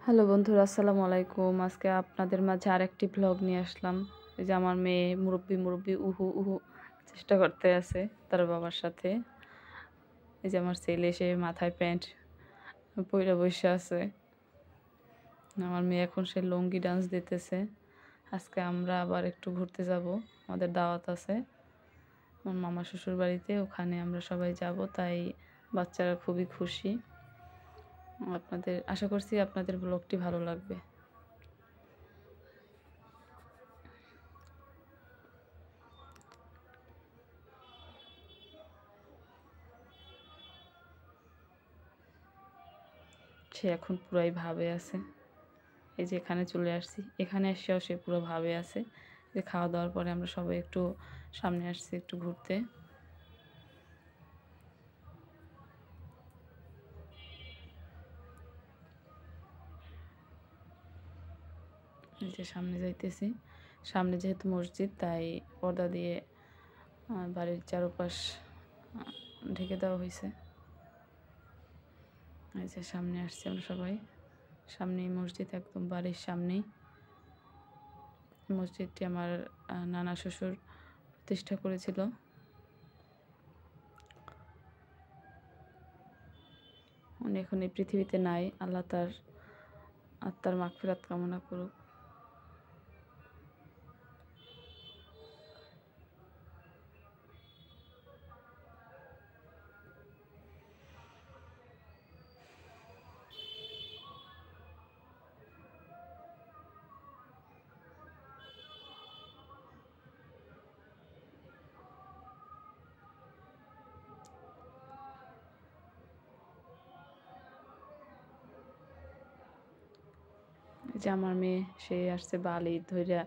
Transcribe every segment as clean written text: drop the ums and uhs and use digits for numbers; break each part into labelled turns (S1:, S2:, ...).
S1: Hello বন্ধুরা, আসসালামু আলাইকুম। আজকে আপনাদের মাঝে আরেকটি ভ্লগ নিয়ে আসলাম। এই যে আমার মেয়ে মুরব্বি উহু উহু চেষ্টা করতে আছে তার বাবার সাথে। এই যে আমার ছেলে সে মাথায় প্যান্ট পইরা বইসা আছে। আমার মেয়ে এখন সে লুঙ্গি ডান্স দিতেছে। আজকে আমরা আবার একটু ঘুরতে যাব, আমাদের দাওয়াত আছে আমার মামা শ্বশুর বাড়িতে, ওখানে আমরা সবাই যাব। তাই বাচ্চারা খুবই খুশি। আশা করছি আপনাদের ব্লগটি ভালো লাগবে। সে এখন পুরাই ভাবে আছে। এই যে এখানে চলে আসছি, এখানে এসেও সে পুরো ভাবে আছে। যে খাওয়া দাওয়ার পরে আমরা সবাই একটু সামনে আসছি একটু ঘুরতে। এই যে সামনে যাইতেছি, সামনে যেহেতু মসজিদ তাই পর্দা দিয়ে বাড়ির চারপাশ ঢেকে দেওয়া হয়েছে। এই যে সামনে আসছি আমরা সবাই, সামনেই মসজিদ, একদম বাড়ির সামনেই মসজিদটি আমার নানা শ্বশুর প্রতিষ্ঠা করেছিল। উনি এখন এই পৃথিবীতে নাই, আল্লাহ তার আত্মার মাগফিরাত কামনা করুক। যে আমার মেয়ে সে আসছে বালি ধইরা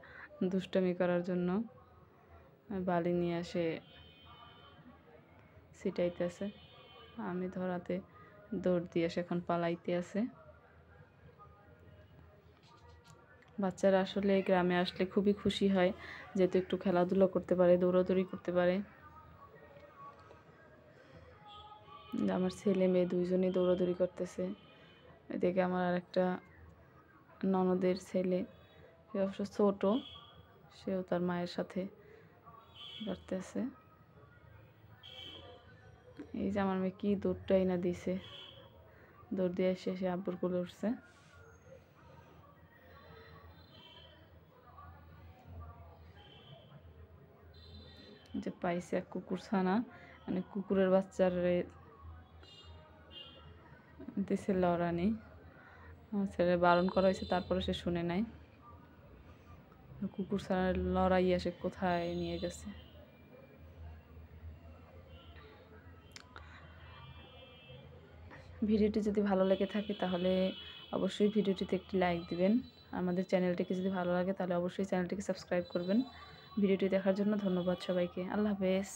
S1: দুষ্টামি করার জন্য, বালি নিয়ে আসে ছিটাইতেছে। আমি ধরাতে দৌড় দিয়ে সে এখন পালাইতে আছে। বাচ্চারা আসলে গ্রামে আসলে খুবই খুশি হয়, যেহেতু একটু খেলাধুলা করতে পারে, দৌড়াদৌড়ি করতে পারে। আমার ছেলে মেয়ে দুইজনেই দৌড়াদৌড়ি করতেছে। এদিকে আমার আরেকটা ননদের ছেলে, সে অবশ্য ছোট, সেও তার মায়ের সাথে করতেছে। এই যে আমার মেয়ে কি দৌড়টাই না দিছে, দৌড় দিয়ে এসে সে আব্বুর কোলে উঠছে। যে পাইছে এক কুকুর ছানা, মানে কুকুরের বাচ্চার দিছে লড়ানি। আমার ছেলে বারণ করা হয়েছে, তারপরে সে শুনে নাই। কুকুর ছানা লড়াইয়া সে কোথায় নিয়ে গেছে। ভিডিওটি যদি ভালো লেগে থাকে তাহলে অবশ্যই ভিডিওটিতে একটি লাইক দিবেন। আমাদের চ্যানেলটিকে যদি ভালো লাগে তাহলে অবশ্যই চ্যানেলটিকে সাবস্ক্রাইব করবেন। ভিডিওটি দেখার জন্য ধন্যবাদ সবাইকে। আল্লাহ হাফেজ।